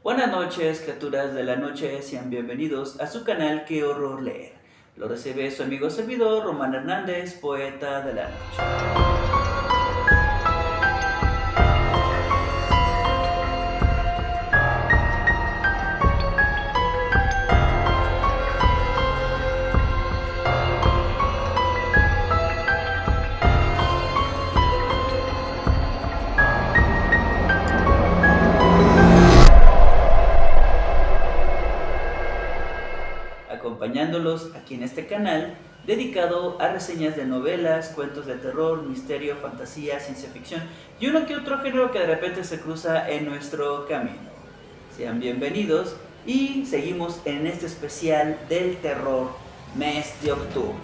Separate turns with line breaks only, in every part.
Buenas noches, criaturas de la noche, sean bienvenidos a su canal Qué Horror Leer. Lo recibe su amigo servidor, Román Hernández, poeta de la noche. Acompañándolos aquí en este canal dedicado a reseñas de novelas, cuentos de terror, misterio, fantasía, ciencia ficción y uno que otro género que de repente se cruza en nuestro camino. Sean bienvenidos y seguimos en este especial del terror mes de octubre,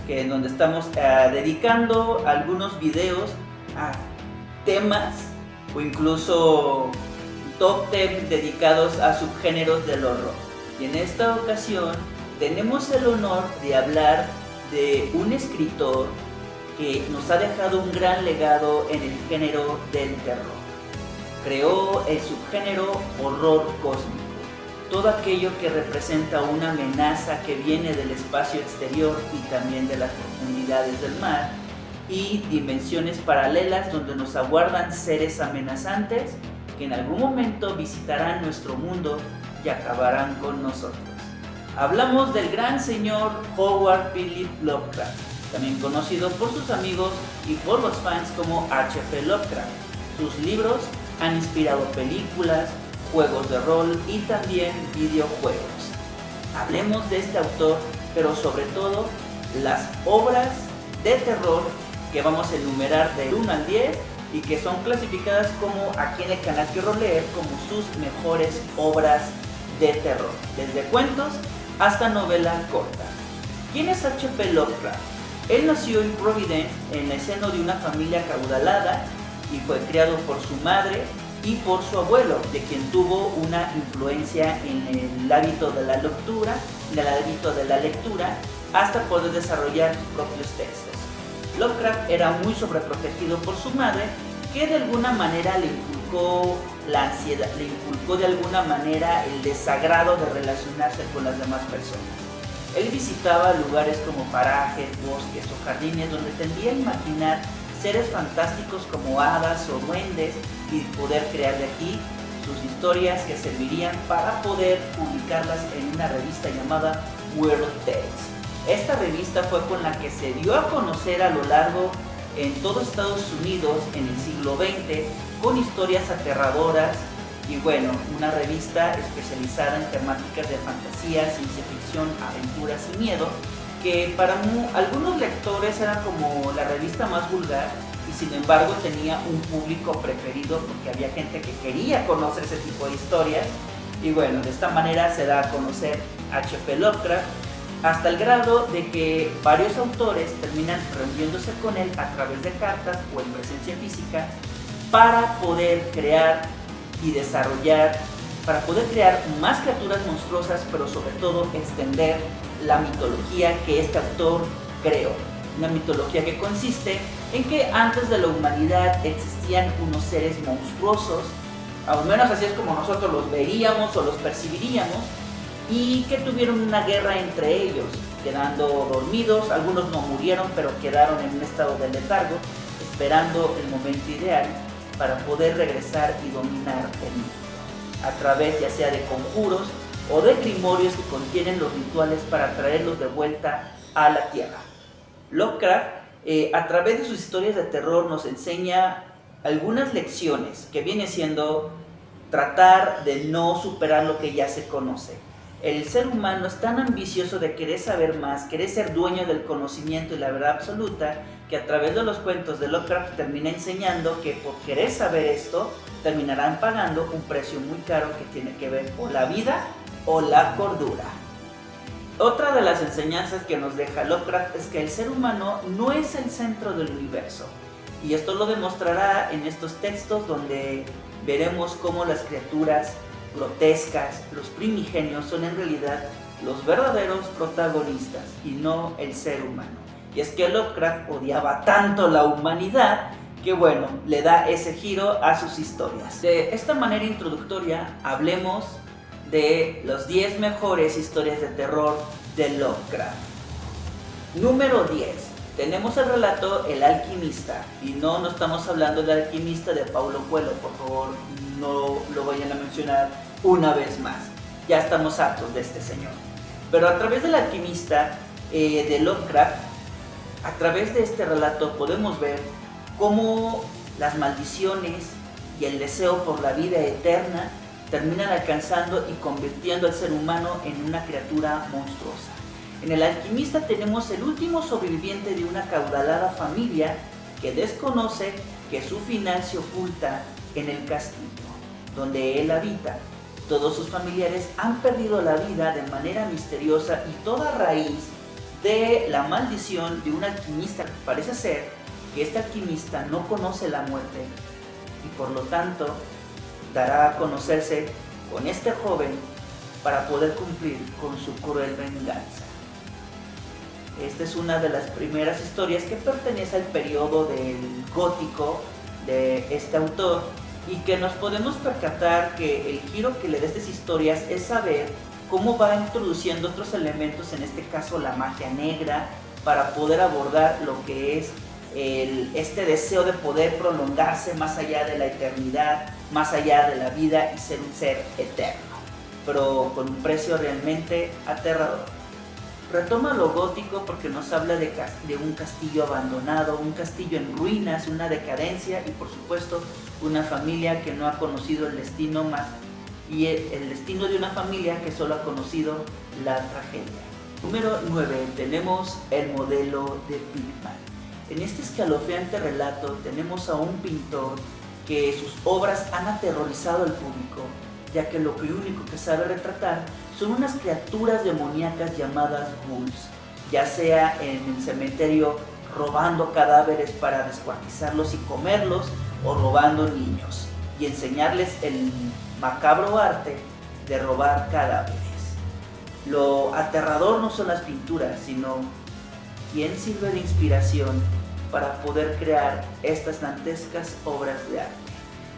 que en donde estamos dedicando algunos videos a temas o incluso top 10 dedicados a subgéneros del horror. Y en esta ocasión tenemos el honor de hablar de un escritor que nos ha dejado un gran legado en el género del terror. Creó el subgénero horror cósmico, todo aquello que representa una amenaza que viene del espacio exterior y también de las profundidades del mar, y dimensiones paralelas donde nos aguardan seres amenazantes que en algún momento visitarán nuestro mundo y acabarán con nosotros. Hablamos del gran señor Howard Philip Lovecraft, también conocido por sus amigos y por los fans como H.P. Lovecraft. Sus libros han inspirado películas, juegos de rol y también videojuegos. Hablemos de este autor, pero sobre todo las obras de terror que vamos a enumerar del 1 al 10 y que son clasificadas como aquí en el canal Quiero Leer como sus mejores obras de terror, desde cuentos hasta novela corta. ¿Quién es H.P. Lovecraft? Él nació en Providence en el seno de una familia acaudalada y fue criado por su madre y por su abuelo, de quien tuvo una influencia en el hábito de la lectura, hasta poder desarrollar sus propios textos. Lovecraft era muy sobreprotegido por su madre, que de alguna manera le inculcó la ansiedad, le inculcó de alguna manera el desagrado de relacionarse con las demás personas. Él visitaba lugares como parajes, bosques o jardines donde tendía a imaginar seres fantásticos como hadas o duendes y poder crear de aquí sus historias que servirían para poder publicarlas en una revista llamada Weird Tales. Esta revista fue con la que se dio a conocer a lo largo en todo Estados Unidos en el siglo XX, con historias aterradoras y bueno, una revista especializada en temáticas de fantasía, ciencia ficción, aventuras y miedo, que para algunos lectores era como la revista más vulgar y sin embargo tenía un público preferido porque había gente que quería conocer ese tipo de historias. Y bueno, de esta manera se da a conocer H.P. Lovecraft, hasta el grado de que varios autores terminan reuniéndose con él a través de cartas o en presencia física para poder crear y desarrollar, para poder crear más criaturas monstruosas, pero sobre todo extender la mitología que este autor creó. Una mitología que consiste en que antes de la humanidad existían unos seres monstruosos, al menos así es como nosotros los veríamos o los percibiríamos, y que tuvieron una guerra entre ellos, quedando dormidos. Algunos no murieron, pero quedaron en un estado de letargo, esperando el momento ideal para poder regresar y dominar el mundo, a través ya sea de conjuros o de grimorios que contienen los rituales para traerlos de vuelta a la tierra. Lovecraft, a través de sus historias de terror, nos enseña algunas lecciones, que viene siendo tratar de no superar lo que ya se conoce. El ser humano es tan ambicioso de querer saber más, querer ser dueño del conocimiento y la verdad absoluta, que a través de los cuentos de Lovecraft termina enseñando que por querer saber esto, terminarán pagando un precio muy caro que tiene que ver con la vida o la cordura. Otra de las enseñanzas que nos deja Lovecraft es que el ser humano no es el centro del universo, y esto lo demostrará en estos textos donde veremos cómo las criaturas grotescas, los primigenios, son en realidad los verdaderos protagonistas y no el ser humano. Y es que Lovecraft odiaba tanto la humanidad que bueno, le da ese giro a sus historias. De esta manera introductoria, hablemos de los 10 mejores historias de terror de Lovecraft. Número 10. Tenemos el relato El Alquimista, y no estamos hablando del Alquimista de Paulo Coelho, por favor, no lo vayan a mencionar una vez más. Ya estamos hartos de este señor. Pero a través del Alquimista de Lovecraft, a través de este relato podemos ver cómo las maldiciones y el deseo por la vida eterna terminan alcanzando y convirtiendo al ser humano en una criatura monstruosa. En El Alquimista tenemos el último sobreviviente de una acaudalada familia que desconoce que su final se oculta en el castillo donde él habita. Todos sus familiares han perdido la vida de manera misteriosa y toda raíz de la maldición de un alquimista. Parece ser que este alquimista no conoce la muerte y por lo tanto dará a conocerse con este joven para poder cumplir con su cruel venganza. Esta es una de las primeras historias que pertenece al periodo del gótico de este autor y que nos podemos percatar que el giro que le da a estas historias es saber cómo va introduciendo otros elementos, en este caso la magia negra, para poder abordar lo que es este deseo de poder prolongarse más allá de la eternidad, más allá de la vida y ser un ser eterno, pero con un precio realmente aterrador. Retoma lo gótico porque nos habla de un castillo abandonado, un castillo en ruinas, una decadencia y por supuesto una familia que no ha conocido el destino más y el destino de una familia que solo ha conocido la tragedia. Número 9. Tenemos el modelo de Pickman. En este escalofriante relato tenemos a un pintor que sus obras han aterrorizado al público, ya que lo único que sabe retratar son unas criaturas demoníacas llamadas ghouls, ya sea en el cementerio robando cadáveres para descuartizarlos y comerlos, o robando niños y enseñarles el macabro arte de robar cadáveres. Lo aterrador no son las pinturas, sino quién sirve de inspiración para poder crear estas dantescas obras de arte.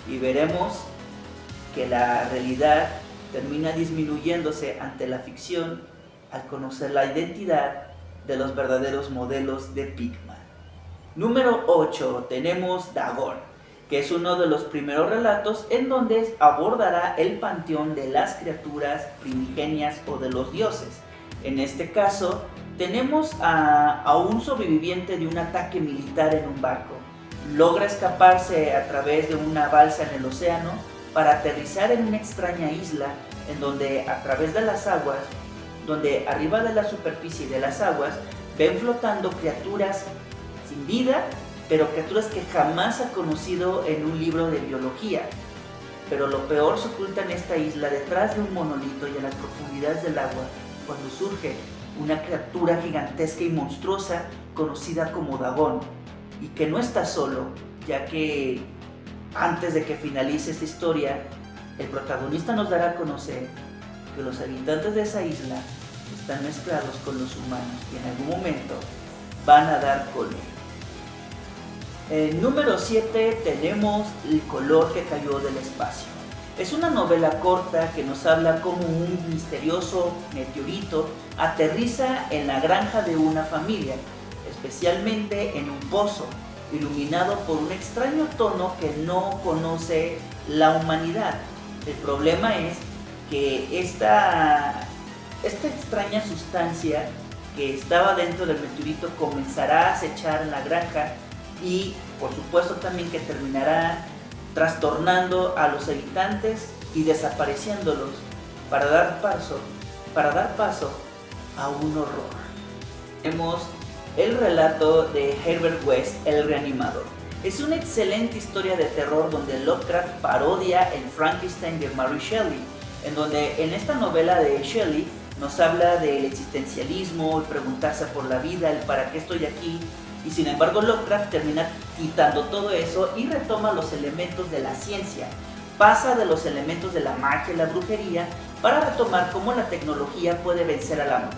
Y veremos que la realidad termina disminuyéndose ante la ficción al conocer la identidad de los verdaderos modelos de Pickman. Número 8. Tenemos Dagon, que es uno de los primeros relatos en donde abordará el panteón de las criaturas primigenias o de los dioses. En este caso, tenemos a un sobreviviente de un ataque militar en un barco. Logra escaparse a través de una balsa en el océano para aterrizar en una extraña isla en donde a través de las aguas, donde arriba de la superficie de las aguas, ven flotando criaturas sin vida, pero criaturas que jamás ha conocido en un libro de biología. Pero lo peor se oculta en esta isla detrás de un monolito y en las profundidades del agua, cuando surge una criatura gigantesca y monstruosa conocida como Dagon, y que no está solo, ya que antes de que finalice esta historia, el protagonista nos dará a conocer que los habitantes de esa isla están mezclados con los humanos y en algún momento van a dar con él. En número 7 tenemos El color que cayó del espacio. Es una novela corta que nos habla cómo un misterioso meteorito aterriza en la granja de una familia, especialmente en un pozo, iluminado por un extraño tono que no conoce la humanidad. El problema es que esta extraña sustancia que estaba dentro del meteorito comenzará a acechar en la granja y por supuesto también que terminará trastornando a los habitantes y desapareciéndolos para dar paso a un horror. Tenemos el relato de Herbert West, El reanimador. Es una excelente historia de terror donde Lovecraft parodia el Frankenstein de Mary Shelley, en donde en esta novela de Shelley nos habla del existencialismo, el preguntarse por la vida, el para qué estoy aquí, y sin embargo Lovecraft termina quitando todo eso y retoma los elementos de la ciencia, pasa de los elementos de la magia y la brujería para retomar cómo la tecnología puede vencer a la muerte.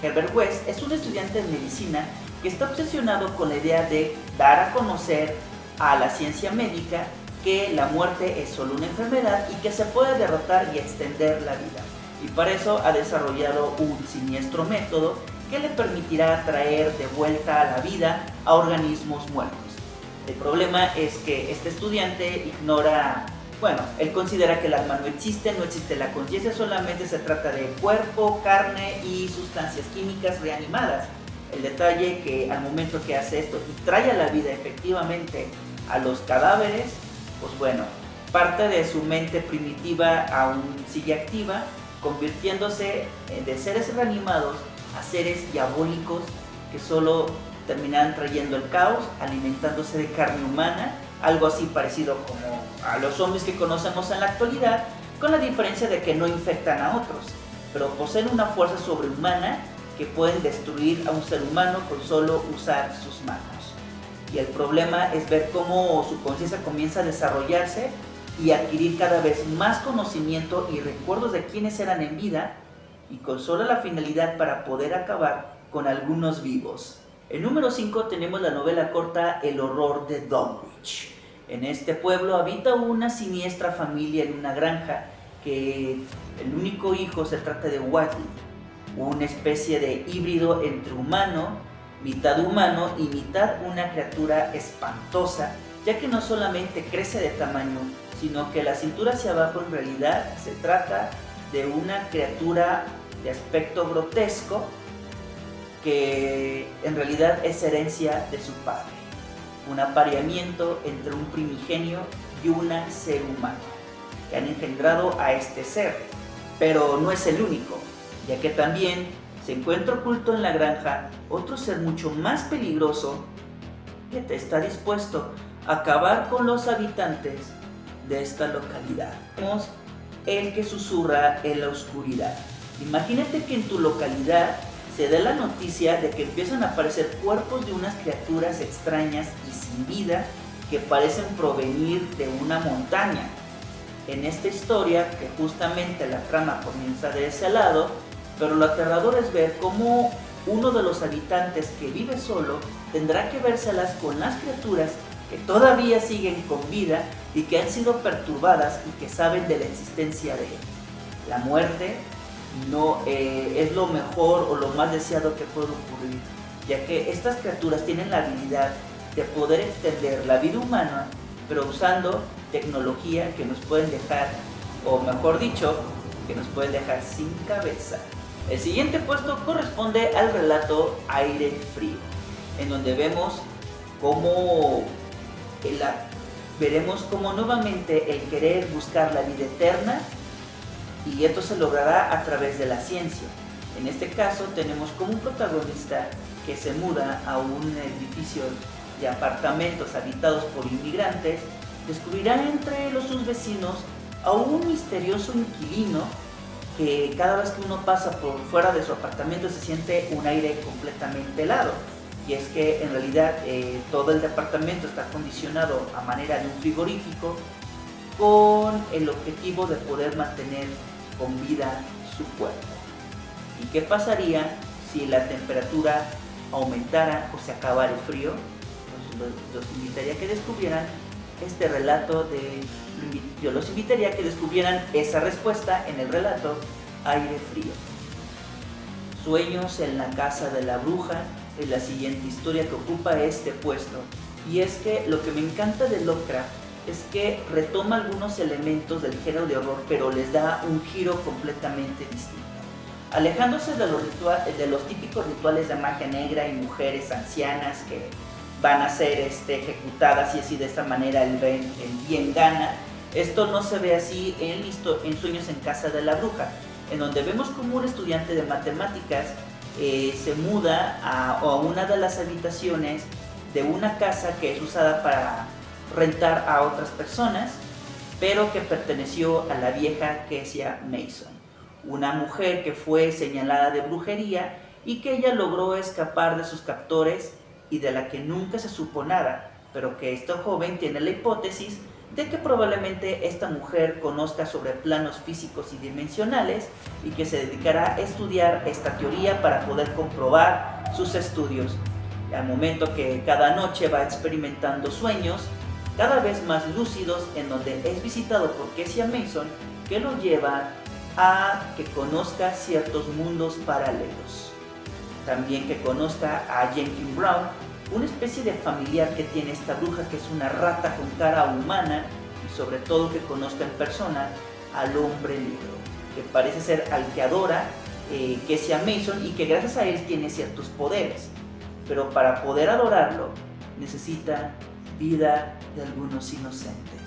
Herbert West es un estudiante de medicina que está obsesionado con la idea de dar a conocer a la ciencia médica que la muerte es solo una enfermedad y que se puede derrotar y extender la vida. Y para eso ha desarrollado un siniestro método que le permitirá traer de vuelta a la vida a organismos muertos. El problema es que este estudiante ignora, él considera que el alma no existe la conciencia, solamente se trata de cuerpo, carne y sustancias químicas reanimadas. El detalle que al momento que hace esto y trae a la vida efectivamente a los cadáveres, parte de su mente primitiva aún sigue activa, convirtiéndose de seres reanimados a seres diabólicos que solo terminarán trayendo el caos, alimentándose de carne humana, algo así parecido como a los zombies que conocemos en la actualidad, con la diferencia de que no infectan a otros, pero poseen una fuerza sobrehumana que pueden destruir a un ser humano con solo usar sus manos. Y el problema es ver cómo su conciencia comienza a desarrollarse y adquirir cada vez más conocimiento y recuerdos de quienes eran en vida, y con solo la finalidad para poder acabar con algunos vivos. En número 5 tenemos la novela corta El horror de Dunwich. En este pueblo habita una siniestra familia en una granja que el único hijo se trata de Whiteley, una especie de híbrido entre mitad humano y mitad una criatura espantosa, ya que no solamente crece de tamaño, sino que la cintura hacia abajo en realidad se trata de una criatura de aspecto grotesco que en realidad es herencia de su padre, un apareamiento entre un primigenio y una ser humano que han engendrado a este ser, pero no es el único, ya que también se encuentra oculto en la granja otro ser mucho más peligroso que está dispuesto a acabar con los habitantes de esta localidad. Tenemos el que susurra en la oscuridad. Imagínate que en tu localidad se da la noticia de que empiezan a aparecer cuerpos de unas criaturas extrañas y sin vida que parecen provenir de una montaña. En esta historia, que justamente la trama comienza de ese lado, pero lo aterrador es ver cómo uno de los habitantes que vive solo tendrá que vérselas con las criaturas que todavía siguen con vida y que han sido perturbadas y que saben de la existencia de él. La muerte no es lo mejor o lo más deseado que puede ocurrir, ya que estas criaturas tienen la habilidad de poder extender la vida humana, pero usando tecnología que nos pueden dejar, o mejor dicho, que nos pueden dejar sin cabeza. El siguiente puesto corresponde al relato Aire Frío, en donde veremos cómo nuevamente el querer buscar la vida eterna, y esto se logrará a través de la ciencia. En este caso tenemos como un protagonista que se muda a un edificio de apartamentos habitados por inmigrantes, descubrirá entre sus vecinos a un misterioso inquilino que cada vez que uno pasa por fuera de su apartamento se siente un aire completamente helado. Y es que en realidad todo el departamento está acondicionado a manera de un frigorífico con el objetivo de poder mantener con vida su cuerpo. ¿Y qué pasaría si la temperatura aumentara o se acabara el frío? Los invitaría a que descubrieran este relato yo los invitaría a que descubrieran esa respuesta en el relato Aire Frío. Sueños en la casa de la bruja es la siguiente historia que ocupa este puesto, y es que lo que me encanta de Lovecraft es que retoma algunos elementos del género de horror, pero les da un giro completamente distinto, alejándose de los típicos rituales de magia negra y mujeres ancianas que van a ser ejecutadas y así de esta manera el bien gana. Esto no se ve así en Sueños en casa de la bruja, en donde vemos como un estudiante de matemáticas se muda a una de las habitaciones de una casa que es usada para rentar a otras personas, pero que perteneció a la vieja Kezia Mason, una mujer que fue señalada de brujería y que ella logró escapar de sus captores y de la que nunca se supo nada, pero que esta joven tiene la hipótesis de que probablemente esta mujer conozca sobre planos físicos y dimensionales y que se dedicará a estudiar esta teoría para poder comprobar sus estudios. Al momento que cada noche va experimentando sueños cada vez más lúcidos, en donde es visitado por Kessia Mason, que lo lleva a que conozca ciertos mundos paralelos. También que conozca a Jenkins Brown, una especie de familiar que tiene esta bruja, que es una rata con cara humana, y sobre todo que conozca en persona al hombre negro, que parece ser al que adora Kessia Mason, y que gracias a él tiene ciertos poderes, pero para poder adorarlo necesita vida de algunos inocentes.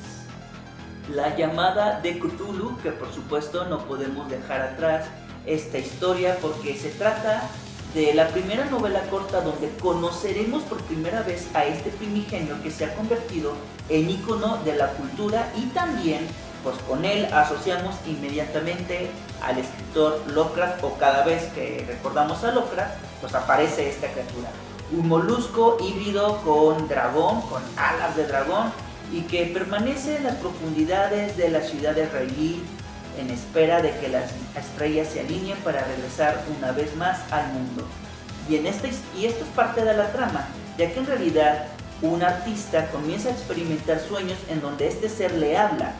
La llamada de Cthulhu, que por supuesto no podemos dejar atrás esta historia, porque se trata de la primera novela corta donde conoceremos por primera vez a este primigenio que se ha convertido en ícono de la cultura, y también pues con él asociamos inmediatamente al escritor Lovecraft, o cada vez que recordamos a Lovecraft pues aparece esta criatura, un molusco híbrido con dragón, con alas de dragón, y que permanece en las profundidades de la ciudad de R'lyeh en espera de que las estrellas se alineen para regresar una vez más al mundo. Y esto es parte de la trama, ya que en realidad un artista comienza a experimentar sueños en donde este ser le habla,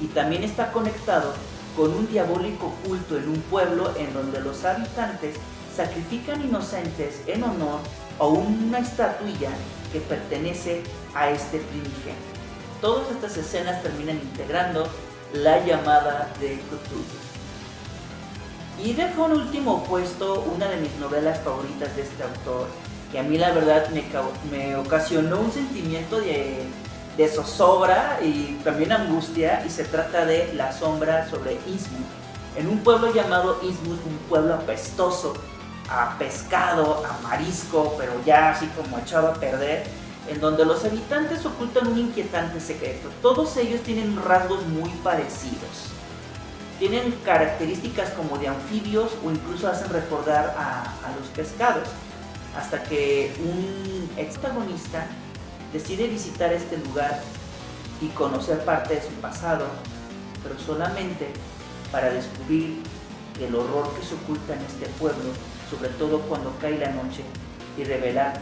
y también está conectado con un diabólico culto en un pueblo en donde los habitantes sacrifican inocentes en honor a una estatuilla que pertenece a este primigenio. Todas estas escenas terminan integrando la llamada de Cthulhu. Y dejo en último puesto una de mis novelas favoritas de este autor, que a mí la verdad me ocasionó un sentimiento de zozobra y también angustia, y se trata de La sombra sobre Innsmouth. En un pueblo llamado Innsmouth, un pueblo apestoso a pescado, a marisco, pero ya así como echado a perder, en donde los habitantes ocultan un inquietante secreto. Todos ellos tienen rasgos muy parecidos. Tienen características como de anfibios, o incluso hacen recordar a los pescados. Hasta que un protagonista decide visitar este lugar y conocer parte de su pasado, pero solamente para descubrir el horror que se oculta en este pueblo, sobre todo cuando cae la noche, y revelar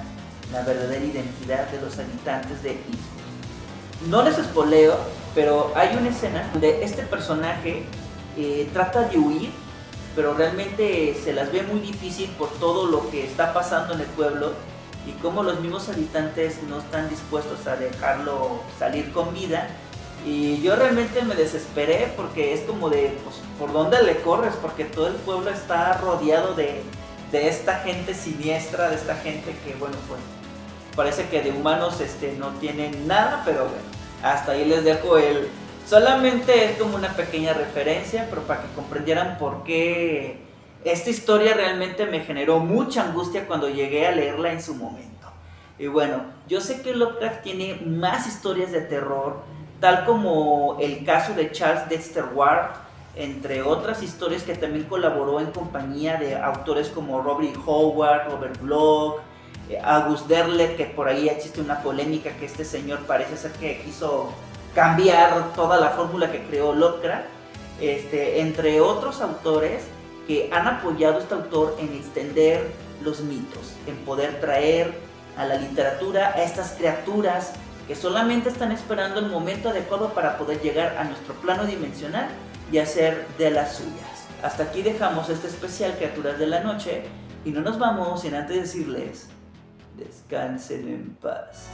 la verdadera identidad de los habitantes de Innsmouth. No les espoleo, pero hay una escena donde este personaje trata de huir, pero realmente se las ve muy difícil por todo lo que está pasando en el pueblo, y cómo los mismos habitantes no están dispuestos a dejarlo salir con vida. Y yo realmente me desesperé, porque es como de, pues, ¿por dónde le corres? Porque todo el pueblo está rodeado de esta gente siniestra, de esta gente que, bueno, pues parece que de humanos no tienen nada, pero bueno, hasta ahí les dejo solamente es como una pequeña referencia, pero para que comprendieran por qué esta historia realmente me generó mucha angustia cuando llegué a leerla en su momento. Y bueno, yo sé que Lovecraft tiene más historias de terror, tal como el caso de Charles Dexter Ward, entre otras historias, que también colaboró en compañía de autores como Robert Howard, Robert Bloch, August Derleth, que por ahí existe una polémica que este señor parece ser que quiso cambiar toda la fórmula que creó Lovecraft, entre otros autores que han apoyado a este autor en extender los mitos, en poder traer a la literatura a estas criaturas que solamente están esperando el momento adecuado para poder llegar a nuestro plano dimensional y hacer de las suyas. Hasta aquí dejamos este especial Criaturas de la Noche, y no nos vamos sin antes decirles: descansen en paz.